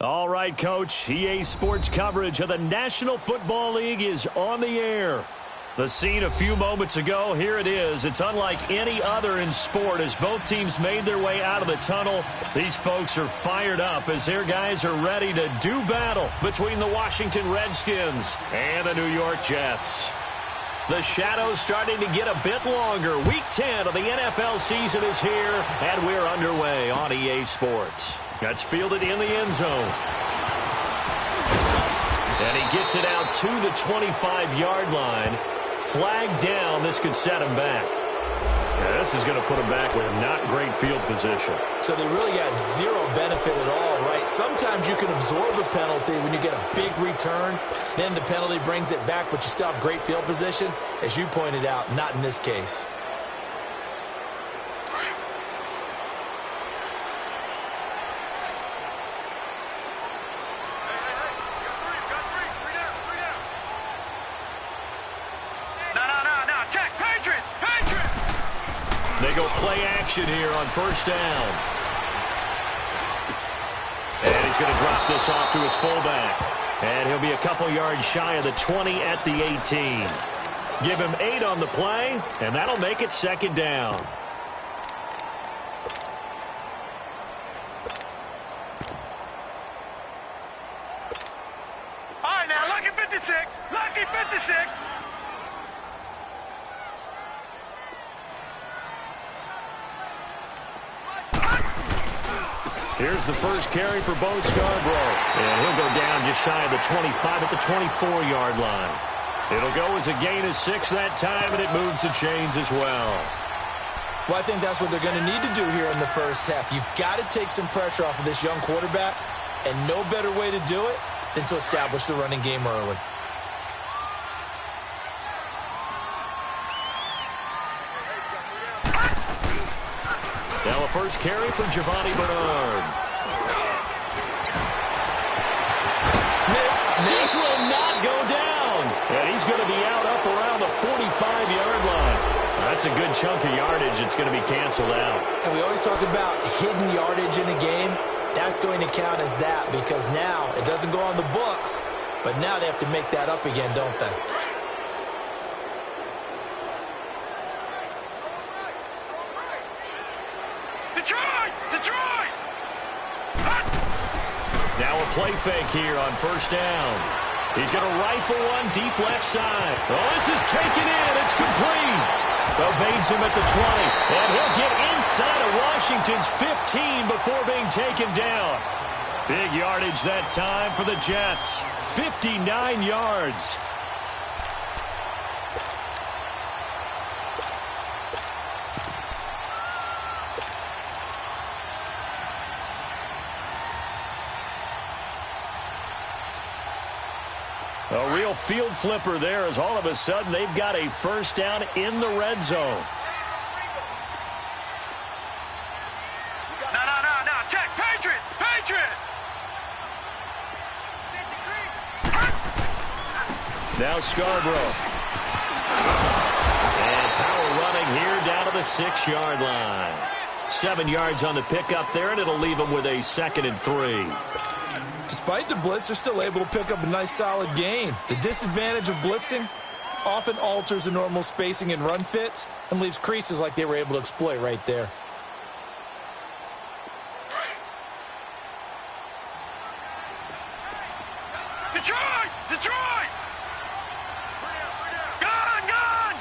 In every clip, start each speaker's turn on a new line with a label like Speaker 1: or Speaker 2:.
Speaker 1: All right, Coach. EA Sports coverage of the National Football League is on the air. The scene a few moments ago, here it is. It's unlike any other in sport as both teams made their way out of the tunnel. These folks are fired up as their guys are ready to do battle between the Washington Redskins and the New York Jets. The shadows starting to get a bit longer. Week 10 of the NFL season is here, and we're underway on EA Sports. That's fielded in the end zone. And he gets it out to the 25-yard line. Flag down. This could set him back. Yeah, this is going to put him back with not great field position.
Speaker 2: So they really got zero benefit at all, right? Sometimes you can absorb a penalty when you get a big return. Then the penalty brings it back, but you still have great field position. As you pointed out, not in this case.
Speaker 1: They go play action here on first down. And he's going to drop this off to his fullback. And he'll be a couple yards shy of the 20 at the 18. Give him 8 on the play, and that'll make it second down.
Speaker 3: All right, now, lucky 56. Lucky 56.
Speaker 1: Here's the first carry for Bo Scarborough. And he'll go down just shy of the 25 at the 24-yard line. It'll go as a gain of 6 that time, and it moves the chains as well.
Speaker 2: Well, I think that's what they're going to need to do here in the first half. You've got to take some pressure off of this young quarterback, and no better way to do it than to establish the running game early.
Speaker 1: Now a first carry for Giovanni Bernard.
Speaker 2: Missed.
Speaker 1: This will not go down. And he's going to be out up around the 45-yard line. That's a good chunk of yardage. It's going to be canceled out.
Speaker 2: And we always talk about hidden yardage in a game. That's going to count as that because now it doesn't go on the books, but now they have to make that up again, don't they?
Speaker 3: Detroit!
Speaker 1: Now a play fake here on first down. He's going to rifle one deep left side. Oh, this is taken in. It's complete. Evades him at the 20. And he'll get inside of Washington's 15 before being taken down. Big yardage that time for the Jets. 59 yards. A real field flipper there as all of a sudden they've got a first down in the red zone.
Speaker 3: No. Check. Patriot.
Speaker 1: Now Scarborough. And power running here down to the 6-yard line. 7 yards on the pickup there, and it'll leave them with a 2nd and 3.
Speaker 2: Despite the blitz, they're still able to pick up a nice solid gain. The disadvantage of blitzing often alters the normal spacing and run fits and leaves creases like they were able to exploit right there.
Speaker 3: Detroit! Gun!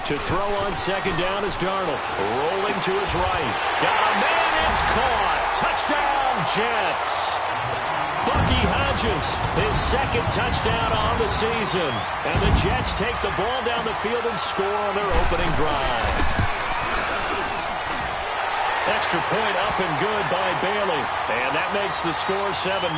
Speaker 1: To throw on second down is Darnold. Rolling to his right. Got a man, it's caught. Touchdown, Jets. Bucky Hodges, his 2nd touchdown on the season. And the Jets take the ball down the field and score on their opening drive. Extra point up and good by Bailey. And that makes the score 7-0.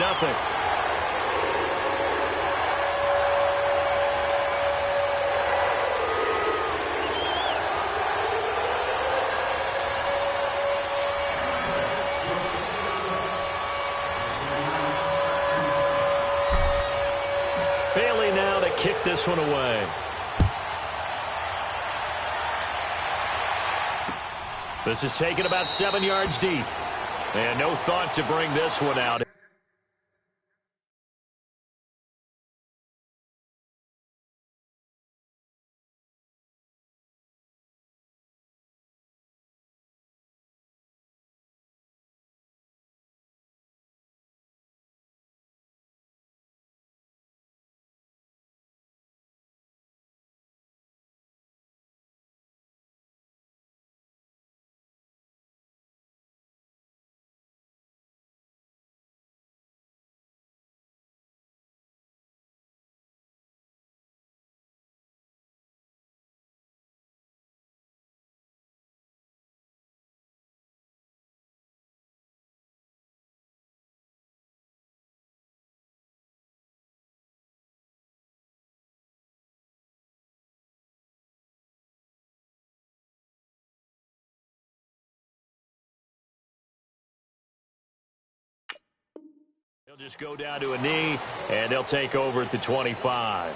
Speaker 1: Bailey now to kick this one away. This is taken about 7 yards deep. And no thought to bring this one out. He'll just go down to a knee, and they'll take over at the 25.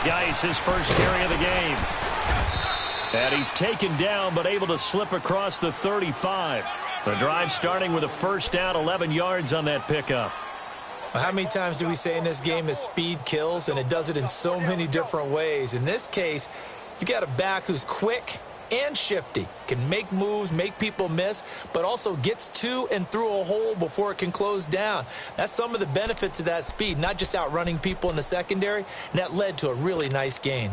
Speaker 1: Geis, his first carry of the game. And he's taken down, but able to slip across the 35. The drive starting with a first down, 11 yards on that pickup.
Speaker 2: How many times do we say in this game that speed kills, and it does it in so many different ways? In this case, you got a back who's quick and shifty, can make moves, make people miss, but also gets to and through a hole before it can close down. That's some of the benefits of that speed, not just outrunning people in the secondary, and that led to a really nice gain.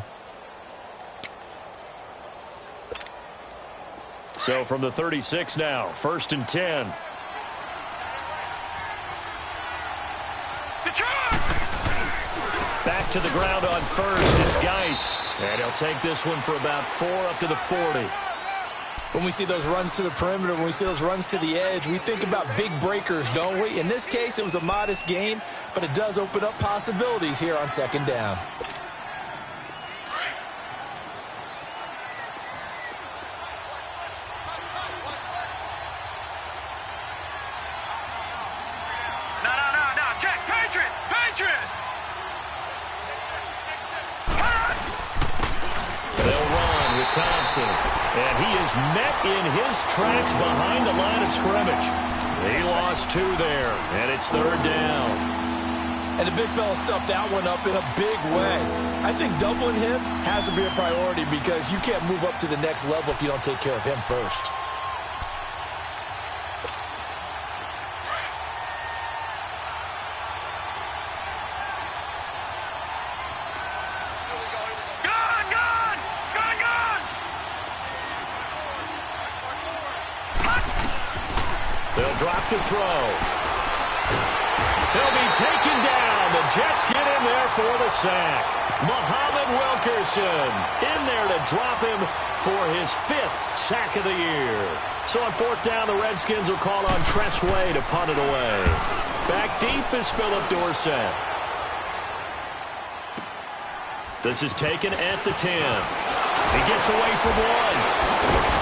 Speaker 1: So from the 36 now, 1st and 10. Back to the ground on first. It's Geis. And he'll take this one for about 4 up to the 40.
Speaker 2: When we see those runs to the perimeter, when we see those runs to the edge, we think about big breakers, don't we? In this case, it was a modest gain, but it does open up possibilities here on 2nd down.
Speaker 3: No. Check. Patriot.
Speaker 1: They'll run with Thompson. And he is met in his tracks behind the line of scrimmage. He lost 2 there, and it's 3rd down.
Speaker 2: And the big fella stuffed that one up in a big way. I think doubling him has to be a priority because you can't move up to the next level if you don't take care of him first.
Speaker 1: They'll drop to throw. He'll be taken down. The Jets get in there for the sack. Muhammad Wilkerson in there to drop him for his 5th sack of the year. So on 4th down, the Redskins will call on Tressway to punt it away. Back deep is Philip Dorsett. This is taken at the 10. He gets away from 1.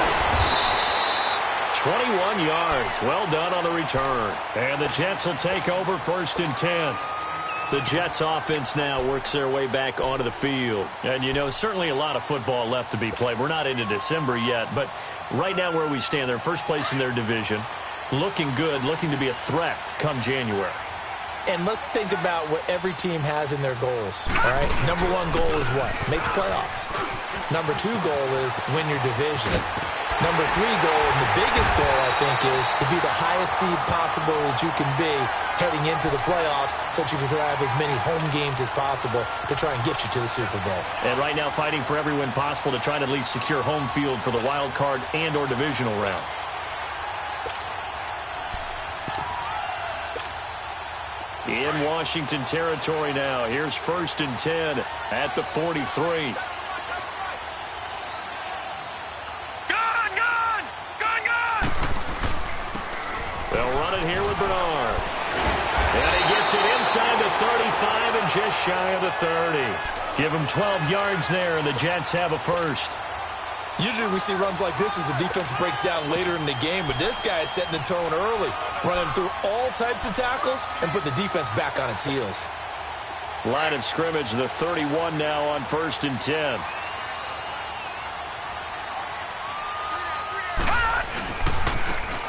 Speaker 1: 21 yards. Well done on the return. And the Jets will take over 1st and 10. The Jets offense now works their way back onto the field. And, you know, certainly a lot of football left to be played. We're not into December yet, but right now where we stand, they're first place in their division. Looking good, looking to be a threat come January.
Speaker 2: And let's think about what every team has in their goals, all right? Number 1 goal is what? Make the playoffs. Number 2 goal is win your division. Number 3 goal, and the biggest goal, I think, is to be the highest seed possible that you can be heading into the playoffs so that you can have as many home games as possible to try and get you to the Super Bowl. And
Speaker 1: right now fighting for every win possible to try to at least secure home field for the wild card and or divisional round. in Washington territory now. Here's 1st and 10 at the 43. They'll run it here with Bernard. And he gets it inside the 35 and just shy of the 30. Give him 12 yards there, and the Jets have a first.
Speaker 2: Usually we see runs like this as the defense breaks down later in the game, but this guy is setting the tone early, running through all types of tackles and put the defense back on its heels.
Speaker 1: Line of scrimmage, the 31 now on 1st and 10.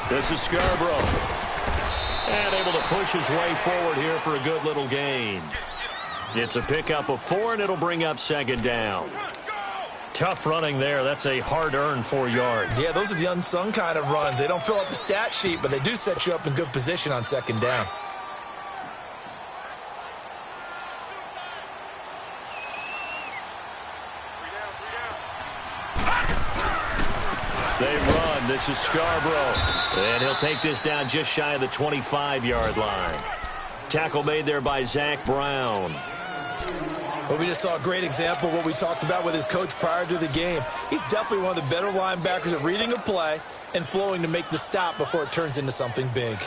Speaker 1: This is Scarborough. And able to push his way forward here for a good little gain. It's a pickup of 4, and it'll bring up 2nd down. Tough running there. That's a hard-earned 4 yards.
Speaker 2: Yeah, those are the unsung kind of runs. They don't fill out the stat sheet, but they do set you up in good position on 2nd down.
Speaker 1: They run. This is Scarborough. And he'll take this down just shy of the 25-yard line. Tackle made there by Zach Brown.
Speaker 2: Well, we just saw a great example of what we talked about with his coach prior to the game. He's definitely one of the better linebackers at reading a play and flowing to make the stop before it turns into something big.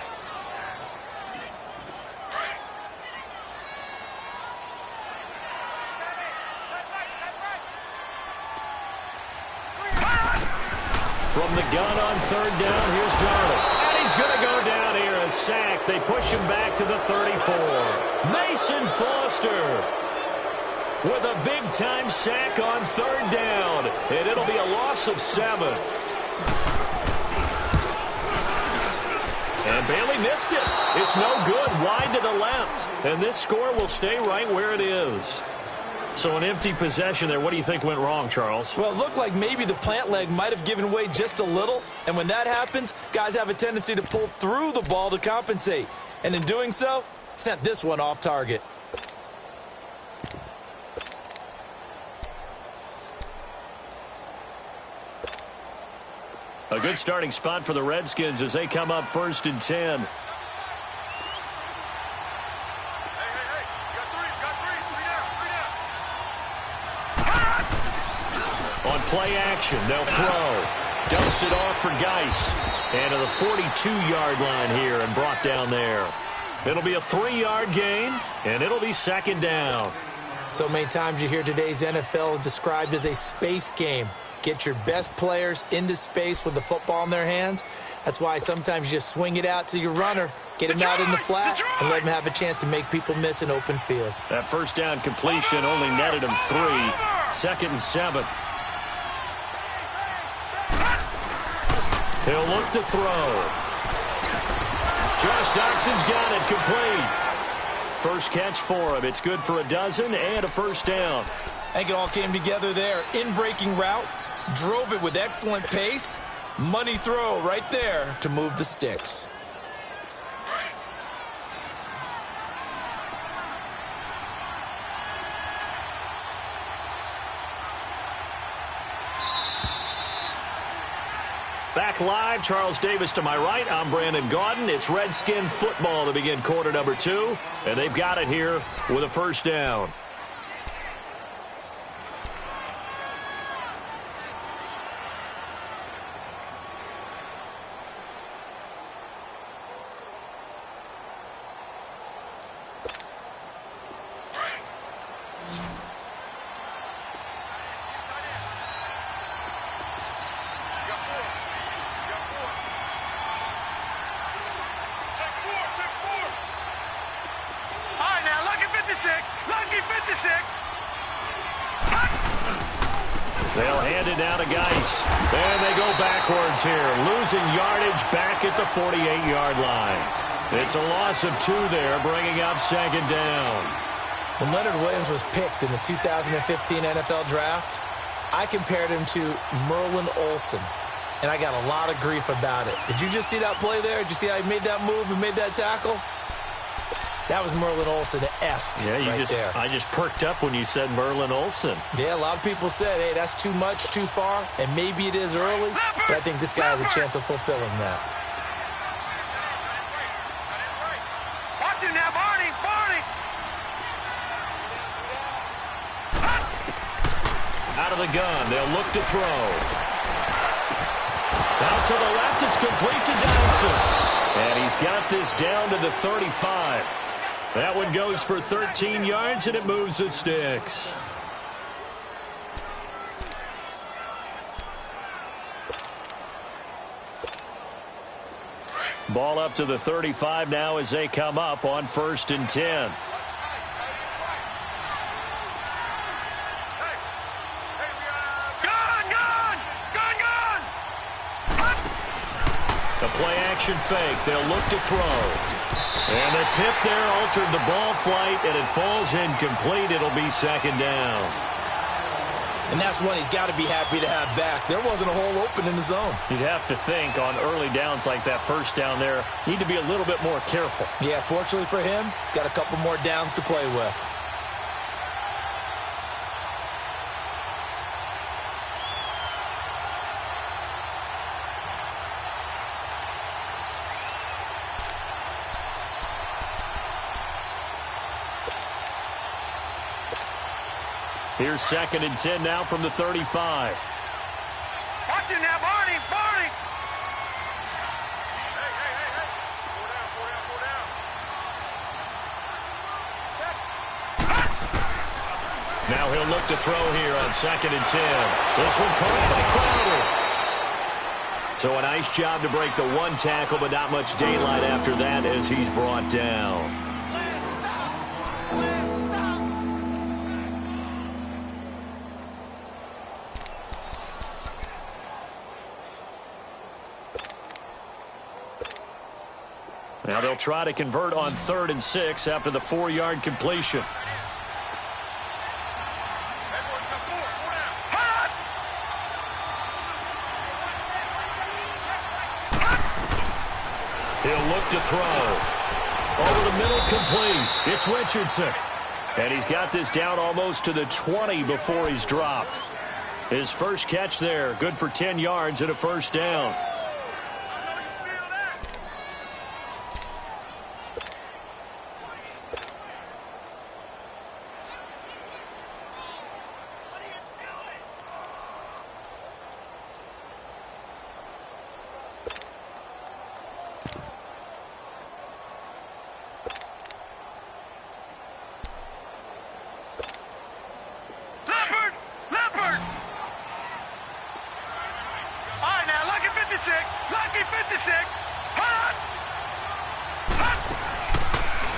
Speaker 1: From the gun on 3rd down, here's Darnold. And he's going to go down here, a sack. They push him back to the 34. Mason Foster with a big-time sack on 3rd down. And it'll be a loss of 7. And Bailey missed it. It's no good, wide to the left. And this score will stay right where it is. So an empty possession there. What do you think went wrong, Charles?
Speaker 2: Well, it looked like maybe the plant leg might have given way just a little. And when that happens, guys have a tendency to pull through the ball to compensate. And in doing so, sent this one off target.
Speaker 1: A good starting spot for the Redskins as they come up 1st and 10. On play action, they'll throw. Dumps it off for Geis. And to the 42-yard line here and brought down there. It'll be a 3-yard gain, and it'll be 2nd down.
Speaker 2: So many times you hear today's NFL described as a space game. Get your best players into space with the football in their hands. That's why sometimes you just swing it out to your runner, get him out in the flat, and let him have a chance to make people miss an open field.
Speaker 1: That 1st down completion only netted him 3. 2nd and 7. He'll look to throw. Josh Doxson's got it complete. First catch for him. It's good for a dozen and a 1st down.
Speaker 2: I think it all came together there. In-breaking route, drove it with excellent pace. Money throw right there to move the sticks.
Speaker 1: Back live, Charles Davis to my right. I'm Brandon Gaudin. It's Redskin football to begin quarter number 2. And they've got it here with a 1st down. They'll hand it down to Geis. And they go backwards here. Losing yardage back at the 48-yard line. It's a loss of 2 there, bringing up 2nd down.
Speaker 2: When Leonard Williams was picked in the 2015 NFL Draft, I compared him to Merlin Olsen, and I got a lot of grief about it. Did you just see that play there? Did you see how he made that move and made that tackle? That was Merlin Olsen-esque there.
Speaker 1: I just perked up when you said Merlin Olsen.
Speaker 2: Yeah, a lot of people said, hey, that's too much, too far, and maybe it is early, but I think this guy has a chance of fulfilling that.
Speaker 3: Watch him now, Barney!
Speaker 1: of the gun. They'll look to throw. Out to the left. It's complete to Johnson. And he's got this down to the 35. That one goes for 13 yards, and it moves the sticks. Ball up to the 35 now as they come up on 1st and 10. The play-action fake. They'll look to throw. And the tip there altered the ball flight, and it falls incomplete. It'll be 2nd down.
Speaker 2: And that's one he's got to be happy to have back. There wasn't a hole open in the zone.
Speaker 1: You'd have to think on early downs like that, 1st down there, need to be a little bit more careful.
Speaker 2: Yeah, fortunately for him, got a couple more downs to play with.
Speaker 1: Here's 2nd and 10 now from the 35.
Speaker 3: Watch it now, Barney! Barney! Hey!
Speaker 1: Now he'll look to throw here on 2nd and 10. This one caught by Crowder. So a nice job to break the one tackle, but not much daylight after that as he's brought down. Now they'll try to convert on 3rd and 6 after the 4-yard completion. He'll look to throw. Over the middle, complete. It's Richardson. And he's got this down almost to the 20 before he's dropped. His first catch there, good for 10 yards and a 1st down.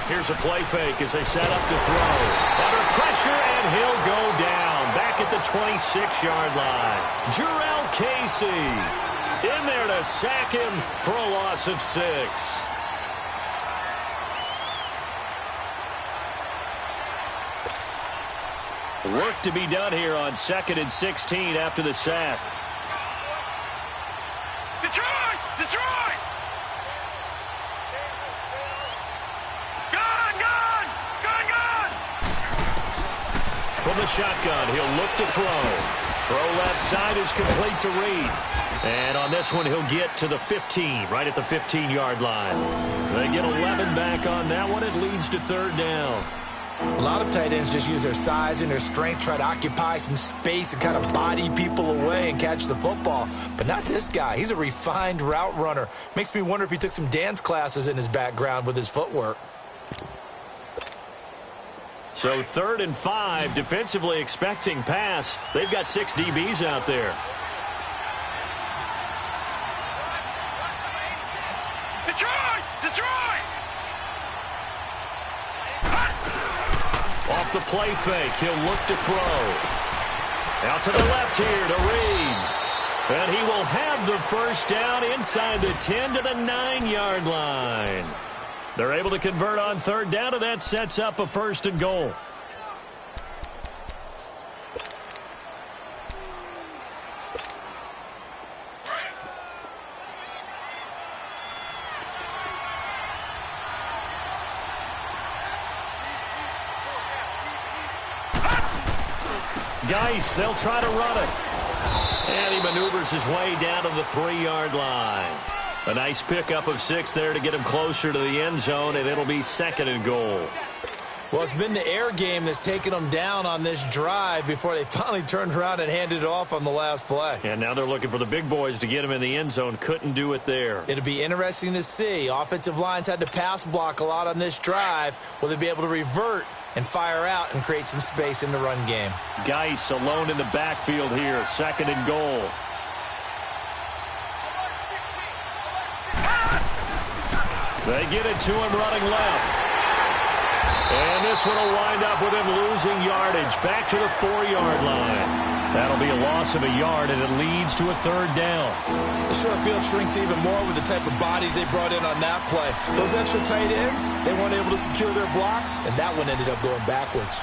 Speaker 1: Here's a play fake as they set up to throw. Under pressure, and he'll go down. Back at the 26-yard line. Jarrell Casey in there to sack him for a loss of 6. Work to be done here on 2nd and 16 after the sack.
Speaker 3: Detroit! Detroit! Gun! Gun! Gun! Gun!
Speaker 1: From the shotgun, he'll look to throw. Throw left side is complete to Reed. And on this one, he'll get to the 15, right at the 15-yard line. They get 11 back on that one. It leads to 3rd down.
Speaker 2: A lot of tight ends just use their size and their strength, try to occupy some space and kind of body people away and catch the football. But not this guy. He's a refined route runner. Makes me wonder if he took some dance classes in his background with his footwork.
Speaker 1: So 3rd and 5, defensively expecting pass. They've got 6 DBs out there.
Speaker 3: Detroit! Detroit!
Speaker 1: Off the play fake, he'll look to throw. Out to the left here to Reed. And he will have the 1st down inside the 10 to the 9-yard line. They're able to convert on 3rd down, and that sets up a 1st and goal. Geis, they'll try to run it. And he maneuvers his way down to the 3-yard line. A nice pickup of 6 there to get him closer to the end zone, and it'll be 2nd and goal.
Speaker 2: Well, it's been the air game that's taken them down on this drive before they finally turned around and handed it off on the last play.
Speaker 1: And now they're looking for the big boys to get them in the end zone. Couldn't do it there.
Speaker 2: It'll be interesting to see. Offensive lines had to pass block a lot on this drive. Will they be able to revert and fire out and create some space in the run game?
Speaker 1: Geis alone in the backfield here. 2nd and goal. They get it to him running left. And this one will wind up with him losing yardage. Back to the 4-yard line. That'll be a loss of a yard, and it leads to a 3rd down.
Speaker 2: The short field shrinks even more with the type of bodies they brought in on that play. Those extra tight ends, they weren't able to secure their blocks, and that one ended up going backwards.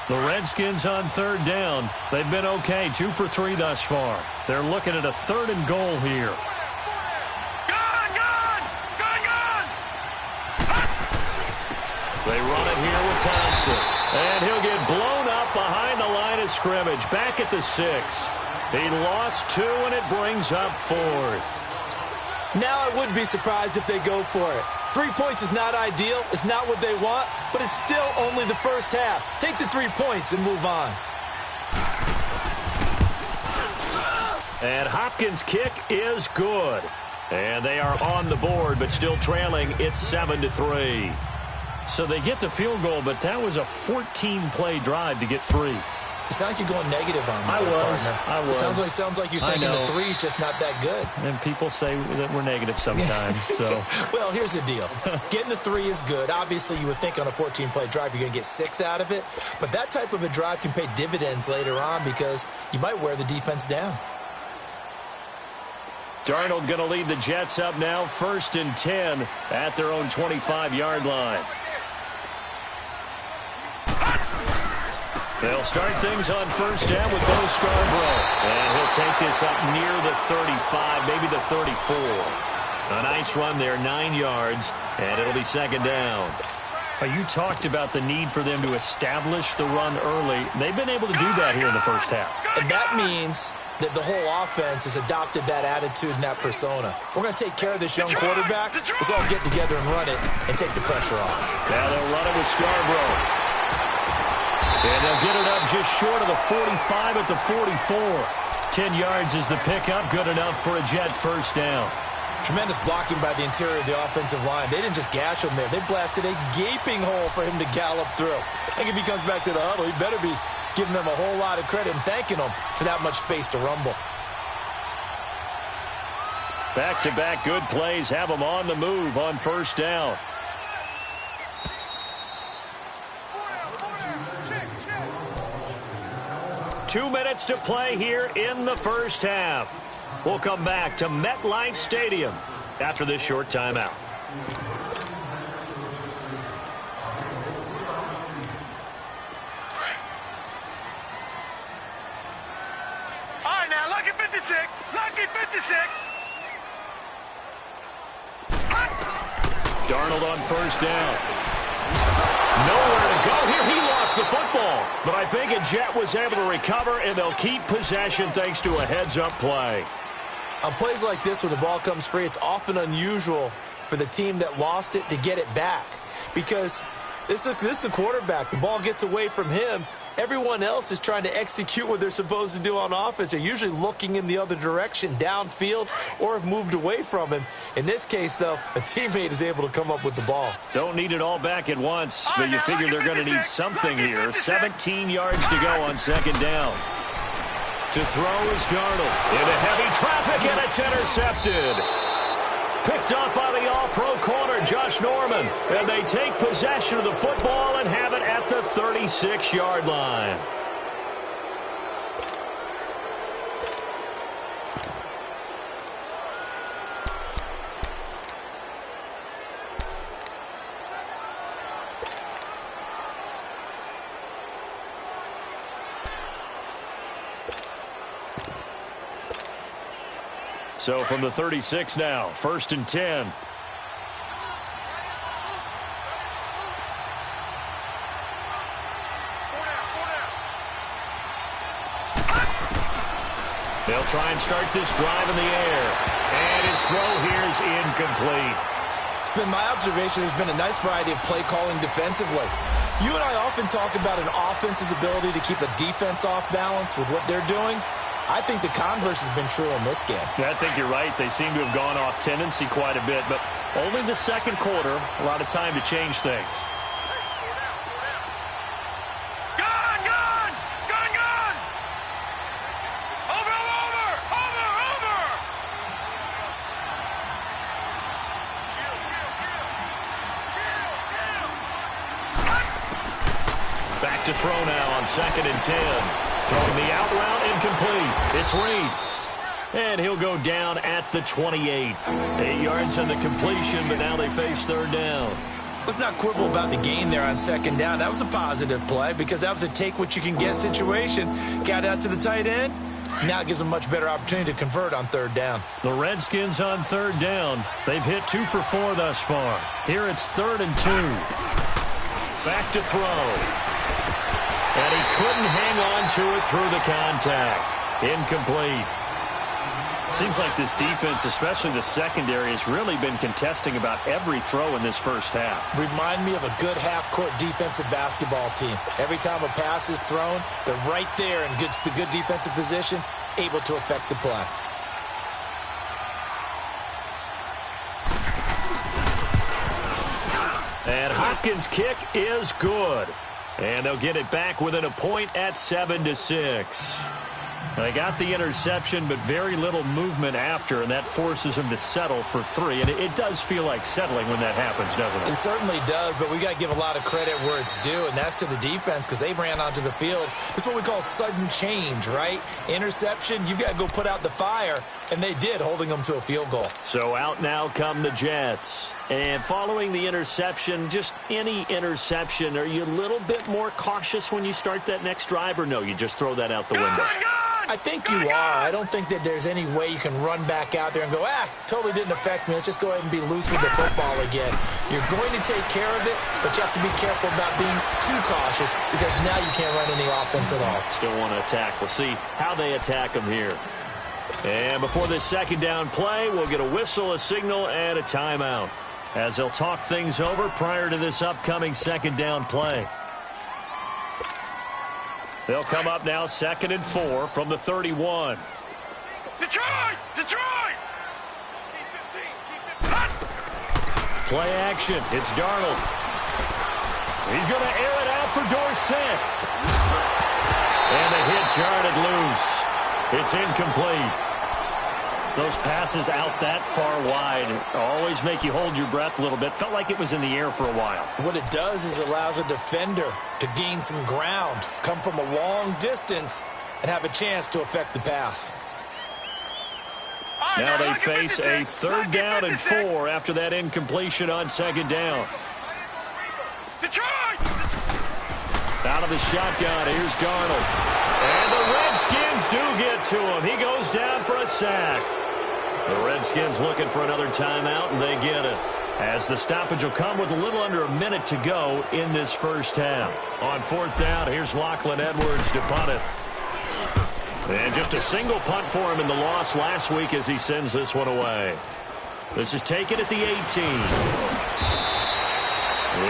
Speaker 1: The Redskins on 3rd down. They've been okay, 2 for 3 thus far. They're looking at a 3rd and goal here. They run it here with Thompson. And he'll get blown up behind the line of scrimmage. Back at the 6. He lost 2, and it brings up 4th.
Speaker 2: Now I would be surprised if they go for it. 3 points is not ideal. It's not what they want, but it's still only the first half. Take the 3 points and move on.
Speaker 1: And Hopkins' kick is good. And they are on the board, but still trailing. It's 7-3. So they get the field goal, but that was a 14-play drive to get 3.
Speaker 2: It sounds like you're going negative on me.
Speaker 1: I was.
Speaker 2: It sounds like you're thinking the 3's just not that good.
Speaker 1: And people say that we're negative sometimes. So,
Speaker 2: well, here's the deal. Getting the 3 is good. Obviously, you would think on a 14-play drive you're going to get 6 out of it. But that type of a drive can pay dividends later on because you might wear the defense down.
Speaker 1: Darnold going to lead the Jets up now. 1st and 10 at their own 25-yard line. They'll start things on 1st down with Bo Scarborough. And he'll take this up near the 35, maybe the 34. A nice run there, 9 yards, and it'll be 2nd down. You talked about the need for them to establish the run early. They've been able to do that here in the first half.
Speaker 2: And that means that the whole offense has adopted that attitude and that persona. We're going to take care of this young quarterback. Let's all get together and run it and take the pressure off.
Speaker 1: Now they'll run it with Scarborough. And they'll get it up just short of the 45 at the 44. 10 yards is the pickup. Good enough for a Jet 1st down.
Speaker 2: Tremendous blocking by the interior of the offensive line. They didn't just gash him there. They blasted a gaping hole for him to gallop through. I think if he comes back to the huddle, he better be giving them a whole lot of credit and thanking them for that much space to rumble.
Speaker 1: Back-to-back good plays have them on the move on 1st down. Two minutes to play here in the first half. We'll come back to MetLife Stadium after this short timeout.
Speaker 3: All right, now, lucky 56. Lucky 56.
Speaker 1: Darnold on 1st down. Nowhere to go here. He lost the football. But I think a Jet was able to recover, and they'll keep possession thanks to a heads-up play.
Speaker 2: On plays like this where the ball comes free, it's often unusual for the team that lost it to get it back. Because this is the quarterback. The ball gets away from him. Everyone else is trying to execute what they're supposed to do on offense. They're usually looking in the other direction, downfield, or have moved away from him. In this case, though, a teammate is able to come up with the ball.
Speaker 1: Don't need it all back at once, but you figure they're going to need something here. 17 yards to go on 2nd down. To throw is Darnold. Into heavy traffic, and it's intercepted. Picked up by the all-pro corner, Josh Norman. And they take possession of the football and have it at the 36-yard line. So from the 36 now, 1st and 10. They'll try and start this drive in the air. And his throw here is incomplete.
Speaker 2: It's been my observation there's been a nice variety of play calling defensively. You and I often talk about an offense's ability to keep a defense off balance with what they're doing. I think the converse has been true in this game.
Speaker 1: Yeah, I think you're right. They seem to have gone off tendency quite a bit, but only the second quarter, a lot of time to change things. Back to throw now on 2nd and 10. Throwing the out route, incomplete. It's Reed. And he'll go down at the 28. 8 yards on the completion, but now they face 3rd down.
Speaker 2: Let's not quibble about the gain there on 2nd down. That was a positive play because that was a take-what-you-can-get situation. Got out to the tight end. Now it gives them a much better opportunity to convert on 3rd down.
Speaker 1: The Redskins on 3rd down. They've hit 2 for 4 thus far. Here it's 3rd and 2. Back to throw. And he couldn't hang on to it through the contact. Incomplete. Seems like this defense, especially the secondary, has really been contesting about every throw in this first half.
Speaker 2: Remind me of a good half-court defensive basketball team. Every time a pass is thrown, they're right there in good defensive position, able to affect the play.
Speaker 1: And Hopkins' kick is good. And they'll get it back within a point at 7-6. They got the interception, but very little movement after, and that forces them to settle for 3. And it does feel like settling when that happens, doesn't it?
Speaker 2: It certainly does, but we got to give a lot of credit where it's due, and that's to the defense because they ran onto the field. This is what we call sudden change, right? Interception, you've got to go put out the fire, and they did, holding them to a field goal.
Speaker 1: So out now come the Jets. And following the interception, just any interception, are you a little bit more cautious when you start that next drive, or no, you just throw that out the window?
Speaker 2: I think you are. I don't think that there's any way you can run back out there and go, totally didn't affect me. Let's just go ahead and be loose with the football again. You're going to take care of it, but you have to be careful about being too cautious because now you can't run any offense at all.
Speaker 1: Still want to attack. We'll see how they attack them here. And before this 2nd down play, we'll get a whistle, a signal, and a timeout as they'll talk things over prior to this upcoming 2nd down play. They'll come up now 2nd and 4 from the 31.
Speaker 3: Detroit! Detroit!
Speaker 1: Play action. It's Darnold. He's going to air it out for Dorsett. And the hit jarred it loose. It's incomplete. Those passes out that far wide always make you hold your breath a little bit. Felt like it was in the air for a while.
Speaker 2: What it does is allows a defender to gain some ground, come from a long distance, and have a chance to affect the pass.
Speaker 1: Now they face a 3rd down and 4 after that incompletion on 2nd down.
Speaker 3: Detroit!
Speaker 1: Out of the shotgun, here's Darnold. And the Redskins do get to him. He goes down for a sack. The Redskins looking for another timeout, and they get it. As the stoppage will come with a little under a minute to go in this first half. On 4th down, here's Lachlan Edwards to punt it. And just a single punt for him in the loss last week as he sends this one away. This is taken at the 18.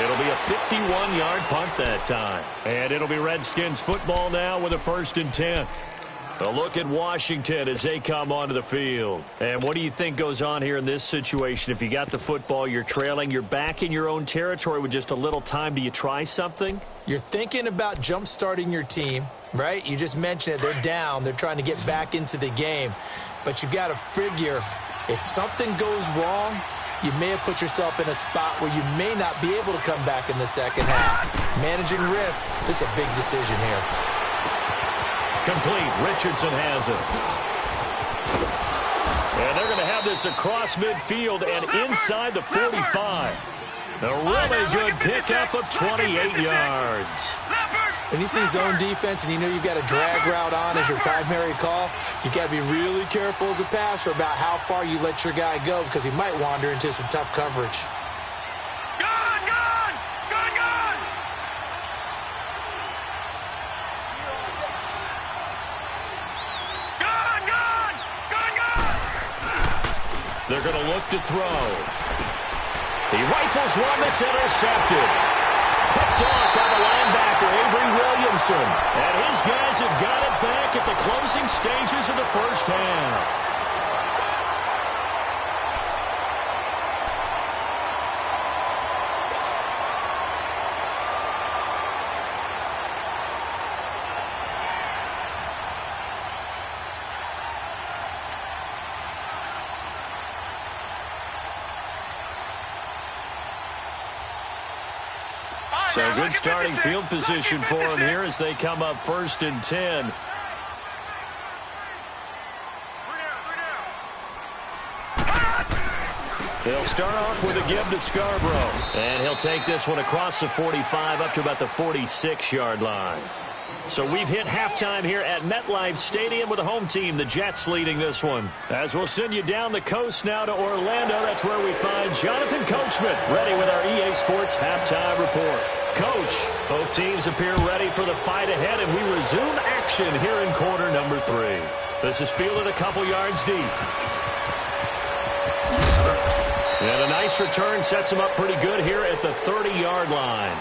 Speaker 1: It'll be a 51-yard punt that time. And it'll be Redskins football now with a 1st and 10. A look at Washington as they come onto the field. And what do you think goes on here in this situation? If you got the football, you're trailing, you're back in your own territory with just a little time. Do you try something?
Speaker 2: You're thinking about jump-starting your team, right? You just mentioned it. They're down. They're trying to get back into the game. But you've got to figure if something goes wrong, you may have put yourself in a spot where you may not be able to come back in the second half. Managing risk, this is a big decision here.
Speaker 1: Complete. Richardson has it. And they're going to have this across midfield and inside the 45. A really good pickup of 28 yards.
Speaker 2: When you see zone defense and you know you've got a drag route on as your primary call, you've got to be really careful as a passer about how far you let your guy go because he might wander into some tough coverage.
Speaker 1: They're going to look to throw. He rifles one that's intercepted. Picked off by the linebacker, Avery Williamson. And his guys have got it back at the closing stages of the first half. So good starting field position for them here as they come up 1st and 10. They'll start off with a give to Scarborough. And he'll take this one across the 45 up to about the 46-yard line. So we've hit halftime here at MetLife Stadium with the home team, the Jets, leading this one. As we'll send you down the coast now to Orlando, that's where we find Jonathan Coachman, ready with our EA Sports halftime report. Coach, both teams appear ready for the fight ahead, and we resume action here in quarter number 3. This is fielded a couple yards deep. And a nice return sets them up pretty good here at the 30-yard line.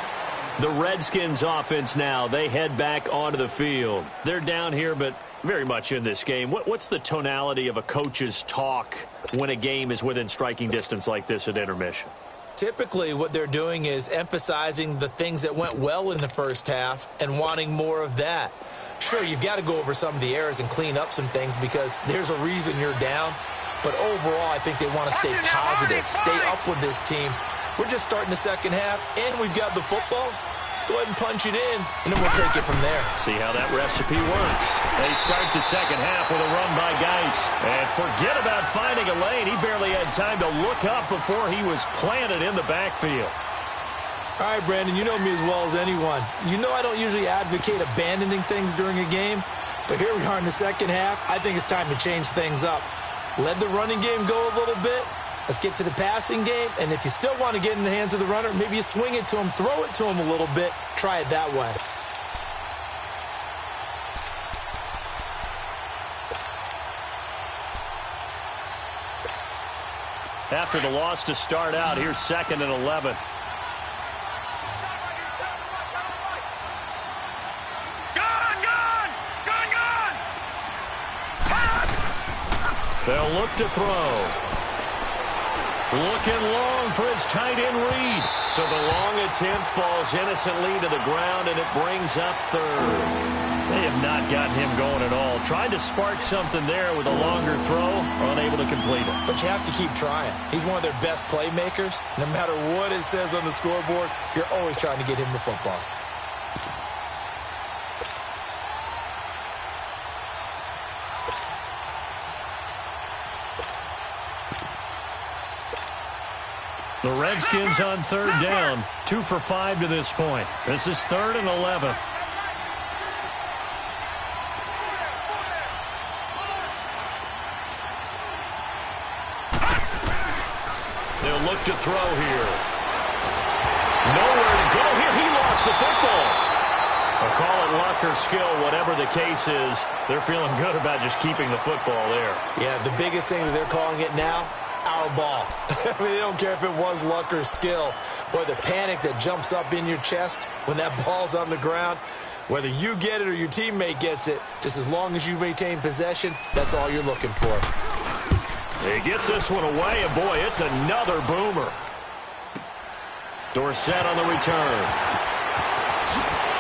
Speaker 1: The Redskins offense now, they head back onto the field. They're down here, but very much in this game. What's the tonality of a coach's talk when a game is within striking distance like this at intermission?
Speaker 2: Typically, what they're doing is emphasizing the things that went well in the first half and wanting more of that. Sure, you've got to go over some of the errors and clean up some things because there's a reason you're down. But overall, I think they want to stay positive, stay up with this team. We're just starting the second half, and we've got the football. Let's go ahead and punch it in, and then we'll take it from there.
Speaker 1: See how that recipe works. They start the second half with a run by Geis. And forget about finding a lane. He barely had time to look up before he was planted in the backfield.
Speaker 2: All right, Brandon, you know me as well as anyone. You know I don't usually advocate abandoning things during a game, but here we are in the second half. I think it's time to change things up. Let the running game go a little bit. Let's get to the passing game, and if you still want to get in the hands of the runner, maybe you swing it to him, throw it to him a little bit, try it that way.
Speaker 1: After the loss to start out, here's 2nd and 11. They'll look to throw. Looking long for his tight end Reed. So the long attempt falls innocently to the ground, and it brings up 3rd. They have not gotten him going at all. Tried to spark something there with a longer throw, unable to complete it.
Speaker 2: But you have to keep trying. He's one of their best playmakers. No matter what it says on the scoreboard, you're always trying to get him the football.
Speaker 1: The Redskins on 3rd down, 2 for 5 to this point. This is 3rd and 11. They'll look to throw here. Nowhere to go here. He lost the football. Or call it luck or skill, whatever the case is. They're feeling good about just keeping the football there.
Speaker 2: Yeah, the biggest thing that they're calling it now, our ball. I mean, they don't care if it was luck or skill. Boy, the panic that jumps up in your chest when that ball's on the ground, whether you get it or your teammate gets it, just as long as you maintain possession, that's all you're looking for.
Speaker 1: He gets this one away, and boy, it's another boomer. Dorsett on the return.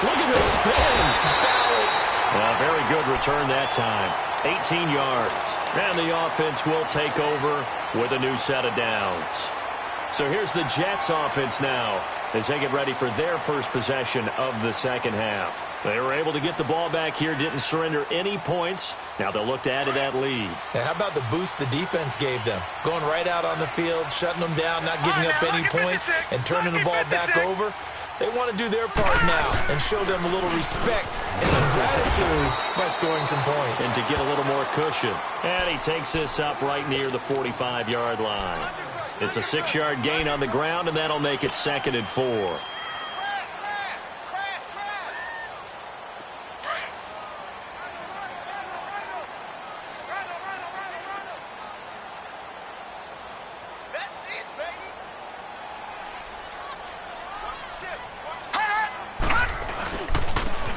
Speaker 1: Look at the spin.
Speaker 2: Balance.
Speaker 1: Very good return that time. 18 yards. And the offense will take over with a new set of downs. So here's the Jets offense now as they get ready for their first possession of the second half. They were able to get the ball back here, didn't surrender any points. Now they'll look to add to that lead.
Speaker 2: Now, how about the boost the defense gave them? Going right out on the field, shutting them down, not giving up any points, and turning the ball back over. They want to do their part now and show them a little respect and some gratitude by scoring some points.
Speaker 1: And to get a little more cushion. And he takes this up right near the 45-yard line. It's a 6-yard gain on the ground, and that'll make it 2nd and 4.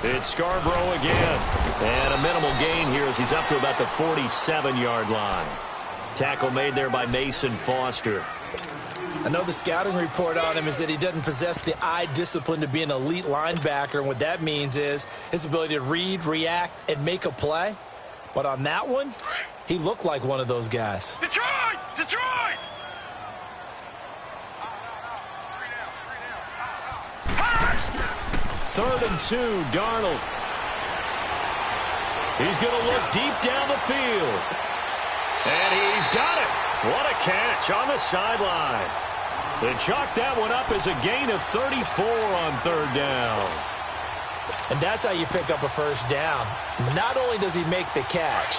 Speaker 1: It's Scarborough again. And a minimal gain here as he's up to about the 47-yard line. Tackle made there by Mason Foster.
Speaker 2: I know the scouting report on him is that he doesn't possess the eye discipline to be an elite linebacker. And what that means is his ability to read, react, and make a play. But on that one, he looked like one of those guys.
Speaker 3: Detroit! Detroit!
Speaker 1: 3rd and 2, Darnold. He's going to look deep down the field. And he's got it. What a catch on the sideline. They chalked that one up as a gain of 34 on 3rd down.
Speaker 2: And that's how you pick up a first down. Not only does he make the catch,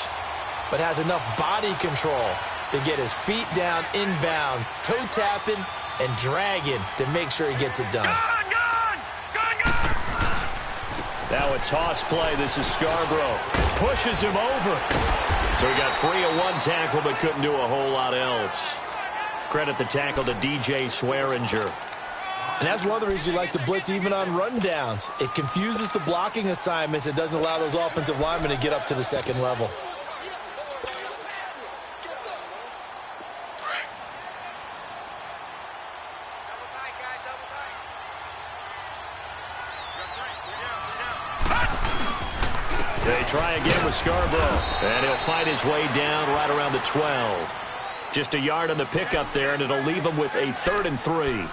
Speaker 2: but has enough body control to get his feet down inbounds, toe tapping and dragging to make sure he gets it done.
Speaker 1: Now a toss play. This is Scarborough. Pushes him over. So he got free of one tackle but couldn't do a whole lot else. Credit the tackle to DJ Swearinger.
Speaker 2: And that's one of the reasons you like to blitz even on rundowns. It confuses the blocking assignments. It doesn't allow those offensive linemen to get up to the second level.
Speaker 1: They try again with Scarborough. And he'll fight his way down right around the 12. Just a yard on the pickup there, and it'll leave him with a 3rd and 3.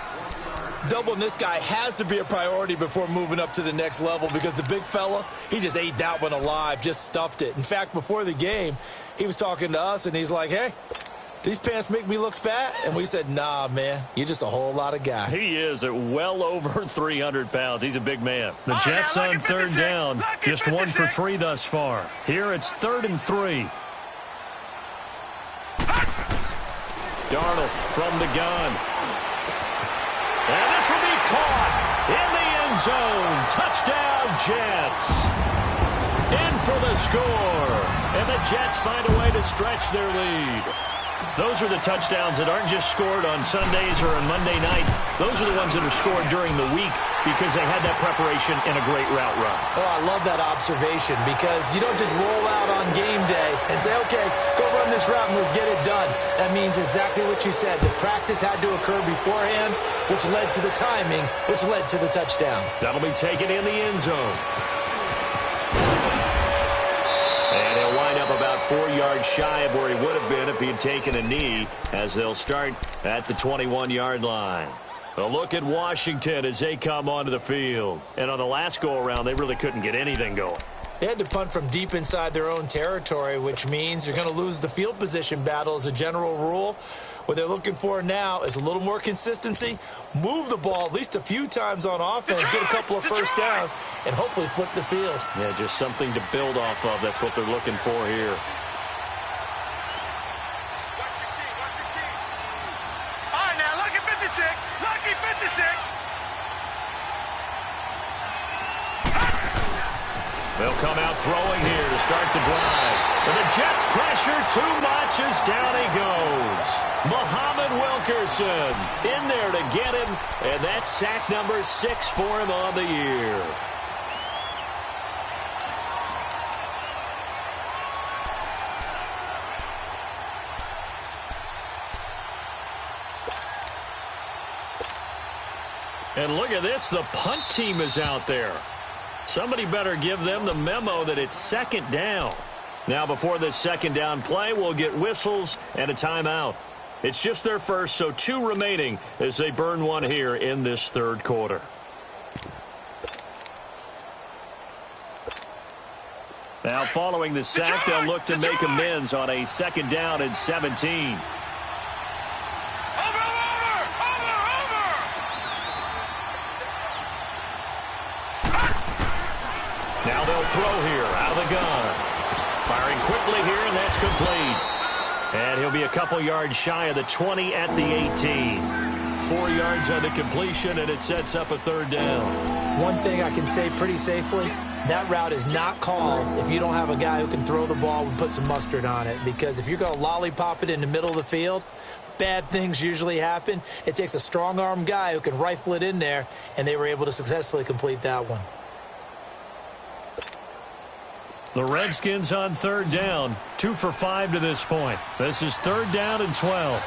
Speaker 2: Doubling this guy has to be a priority before moving up to the next level because the big fella, he just ate that one alive, just stuffed it. In fact, before the game, he was talking to us, and he's like, hey, these pants make me look fat? And we said, nah, man, you're just a whole lot of guy.
Speaker 1: He is at well over 300 pounds. He's a big man. The Jets on 3rd down, just 1 for 3 thus far. Here it's 3rd and 3. Darnold from the gun. And this will be caught in the end zone. Touchdown, Jets. In for the score. And the Jets find a way to stretch their lead. Those are the touchdowns that aren't just scored on Sundays or on Monday night. Those are the ones that are scored during the week because they had that preparation and a great route run.
Speaker 2: Oh, I love that observation because you don't just roll out on game day and say, okay, go run this route and let's get it done. That means exactly what you said. The practice had to occur beforehand, which led to the timing, which led to the touchdown.
Speaker 1: That'll be taken in the end zone. And he'll wind up about 4 yards shy of where he would have been if he had taken a knee, as they'll start at the 21-yard line. A look at Washington as they come onto the field. And on the last go-around, they really couldn't get anything going.
Speaker 2: They had to punt from deep inside their own territory, which means you're going to lose the field position battle as a general rule. What they're looking for now is a little more consistency, move the ball at least a few times on offense, get a couple of first downs, and hopefully flip the field.
Speaker 1: Yeah, just something to build off of. That's what they're looking for here.
Speaker 3: All right, now, lucky 56. Lucky 56.
Speaker 1: They'll come out throwing here to start the drive. And the Jets pressure too much as down he goes. Muhammad Wilkerson in there to get him. And that's sack number 6 for him on the year. And look at this. The punt team is out there. Somebody better give them the memo that it's 2nd down. Now, before this 2nd down play, we'll get whistles and a timeout. It's just their first, so 2 remaining as they burn one here in this 3rd quarter. Now, following the sack, they'll look to make amends on a 2nd down and 17. Now they'll throw here out of the gun. Firing quickly here, and that's complete. And he'll be a couple yards shy of the 20 at the 18. 4 yards on the completion, and it sets up a 3rd down.
Speaker 2: One thing I can say pretty safely, that route is not called if you don't have a guy who can throw the ball and put some mustard on it. Because if you're going to lollipop it in the middle of the field, bad things usually happen. It takes a strong-armed guy who can rifle it in there, and they were able to successfully complete that one.
Speaker 1: The Redskins on third down, 2 for 5 to this point. This is third down and 12.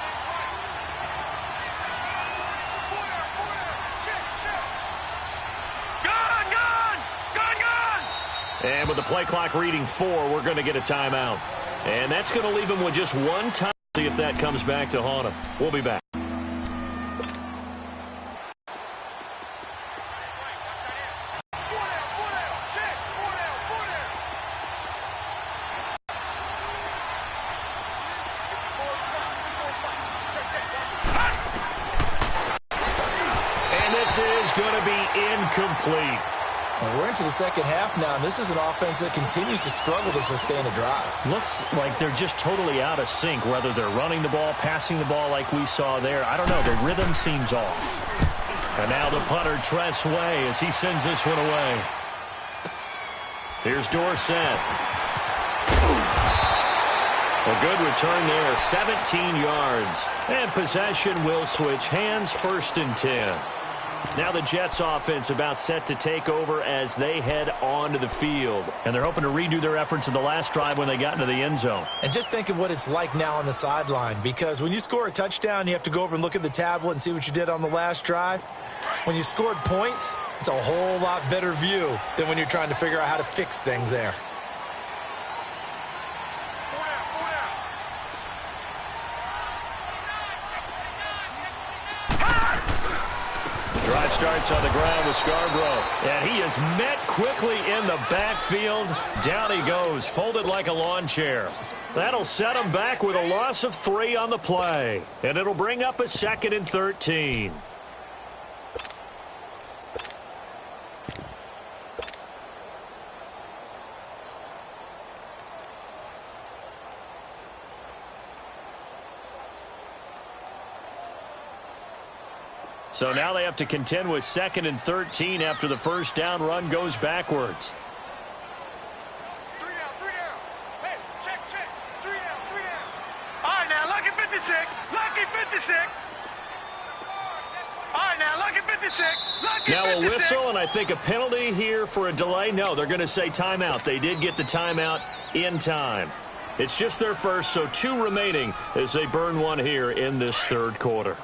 Speaker 1: And with the play clock reading 4, we're going to get a timeout. And that's going to leave him with just one time if that comes back to haunt him. We'll be back. And this is going to be incomplete.
Speaker 2: And we're into the second half now, and this is an offense that continues to struggle to sustain a drive.
Speaker 1: Looks like they're just totally out of sync, whether they're running the ball, passing the ball like we saw there. I don't know. The rhythm seems off. And now the punter, Tress Way, as he sends this one away. Here's Dorsett. A good return there, 17 yards. And possession will switch hands, 1st and 10. Now the Jets offense about set to take over as they head onto the field. And they're hoping to redo their efforts in the last drive when they got into the end zone.
Speaker 2: And just think of what it's like now on the sideline, because when you score a touchdown, you have to go over and look at the tablet and see what you did on the last drive. When you scored points, it's a whole lot better view than when you're trying to figure out how to fix things there.
Speaker 1: Drive starts on the ground with Scarborough. And he is met quickly in the backfield. Down he goes, folded like a lawn chair. That'll set him back with a loss of 3 on the play. And it'll bring up a 2nd and 13. So now they have to contend with 2nd and 13 after the first down run goes backwards.
Speaker 3: 3 down. Hey, check. 3 down. All right, now, lucky 56. Lucky 56. All right, now, lucky 56. Lucky 56.
Speaker 1: Now a whistle, and I think a penalty here for a delay. No, they're going to say timeout. They did get the timeout in time. It's just their first, so 2 remaining as they burn one here in this third quarter.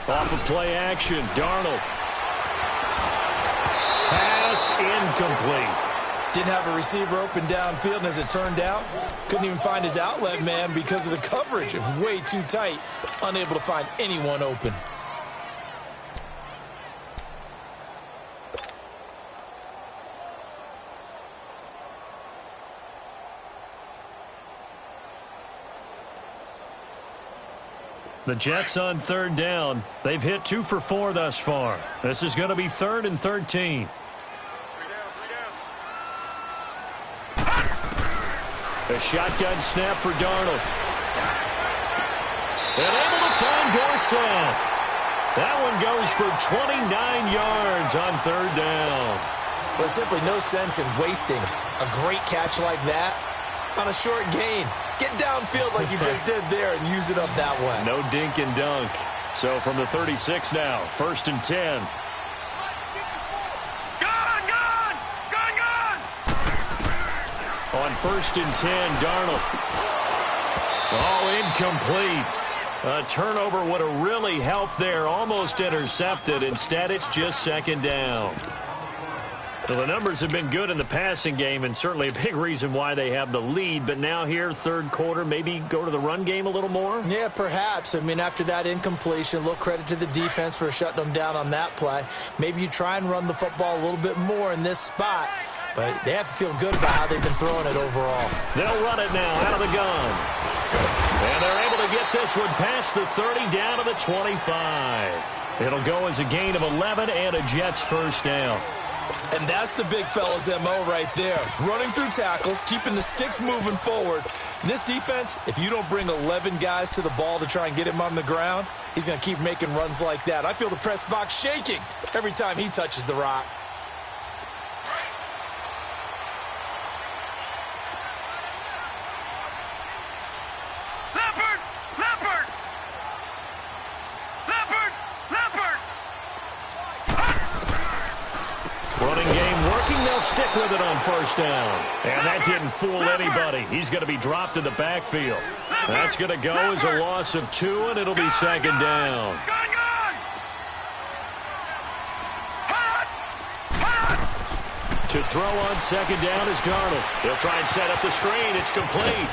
Speaker 1: Off of play action, Darnold. Pass incomplete.
Speaker 2: Didn't have a receiver open downfield, and as it turned out, couldn't even find his outlet man because of the coverage. It was way too tight, unable to find anyone open.
Speaker 1: The Jets on third down. They've hit 2 for 4 thus far. This is going to be 3rd and 13. A shotgun snap for Darnold. And able to find Dorsett. That one goes for 29 yards on third down.
Speaker 2: There's simply no sense in wasting a great catch like that on a short gain. Get downfield like you just did there and use it up that way.
Speaker 1: No dink and dunk. So from the 36 now, 1st and 10. On 1st and 10, Darnold. Oh, incomplete. A turnover would have really helped there. Almost intercepted. Instead, it's just 2nd down. So the numbers have been good in the passing game, and certainly a big reason why they have the lead. But now here, third quarter, maybe go to the run game a little more?
Speaker 2: Yeah, perhaps. I mean, after that incompletion, a little credit to the defense for shutting them down on that play. Maybe you try and run the football a little bit more in this spot. But they have to feel good about how they've been throwing it overall.
Speaker 1: They'll run it now out of the gun. And they're able to get this one past the 30 down to the 25. It'll go as a gain of 11 and a Jets first down.
Speaker 2: And that's the big fella's MO right there. Running through tackles, keeping the sticks moving forward. This defense, if you don't bring 11 guys to the ball to try and get him on the ground, he's going to keep making runs like that. I feel the press box shaking every time he touches the rock.
Speaker 1: back with it on first down. And that didn't fool anybody. He's going to be dropped in the backfield. That's going to go as a loss of 2, and it'll be second down. To throw on second down is Darnold. He'll try and set up the screen. It's complete.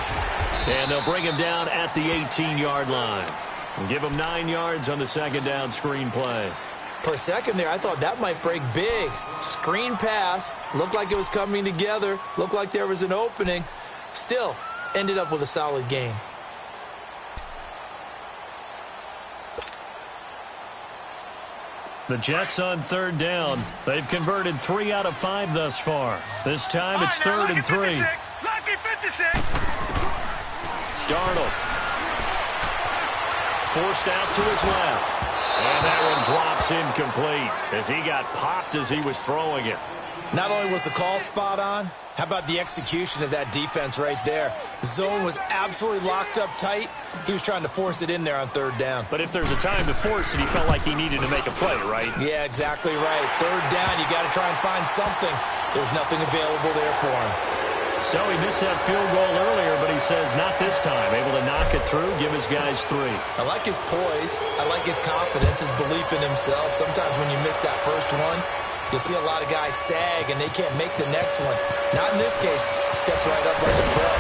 Speaker 1: And they'll bring him down at the 18-yard line. And give him 9 yards on the second down screen play.
Speaker 2: For a second there, I thought that might break big. Screen pass. Looked like it was coming together. Looked like there was an opening. Still, ended up with a solid game.
Speaker 1: The Jets on third down. They've converted 3 out of 5 thus far. This time it's 3rd and 3.
Speaker 3: Lucky 56.
Speaker 1: Darnold. Forced out to his left. And that one drops incomplete as he got popped as he was throwing it.
Speaker 2: Not only was the call spot on, how about the execution of that defense right there? The zone was absolutely locked up tight. He was trying to force it in there on third down.
Speaker 1: But if there's a time to force it, he felt like he needed to make a play, right?
Speaker 2: Yeah, exactly right. Third down, you got to try and find something. There's nothing available there for him.
Speaker 1: So he missed that field goal earlier, but he says not this time. Able to knock it through, give his guys 3.
Speaker 2: I like his poise. I like his confidence, his belief in himself. Sometimes when you miss that first one, you'll see a lot of guys sag, and they can't make the next one. Not in this case. Stepped right up like a pro.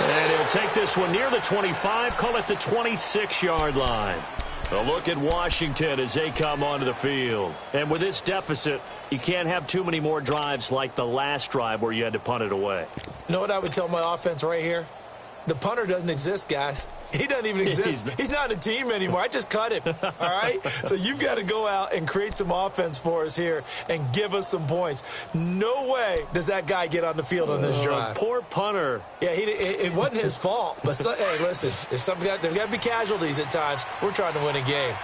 Speaker 1: And he'll take this one near the 25, call it the 26-yard line. A look at Washington as they come onto the field. And with this deficit, you can't have too many more drives like the last drive where you had to punt it away.
Speaker 2: You know what I would tell my offense right here? The punter doesn't exist, guys. He doesn't even exist. He's not a team anymore. I just cut him, all right? So you've got to go out and create some offense for us here and give us some points. No way does that guy get on the field on this drive.
Speaker 1: Poor punter.
Speaker 2: Yeah, it wasn't his fault. But, hey, listen, there's got to be casualties at times. We're trying to win a game.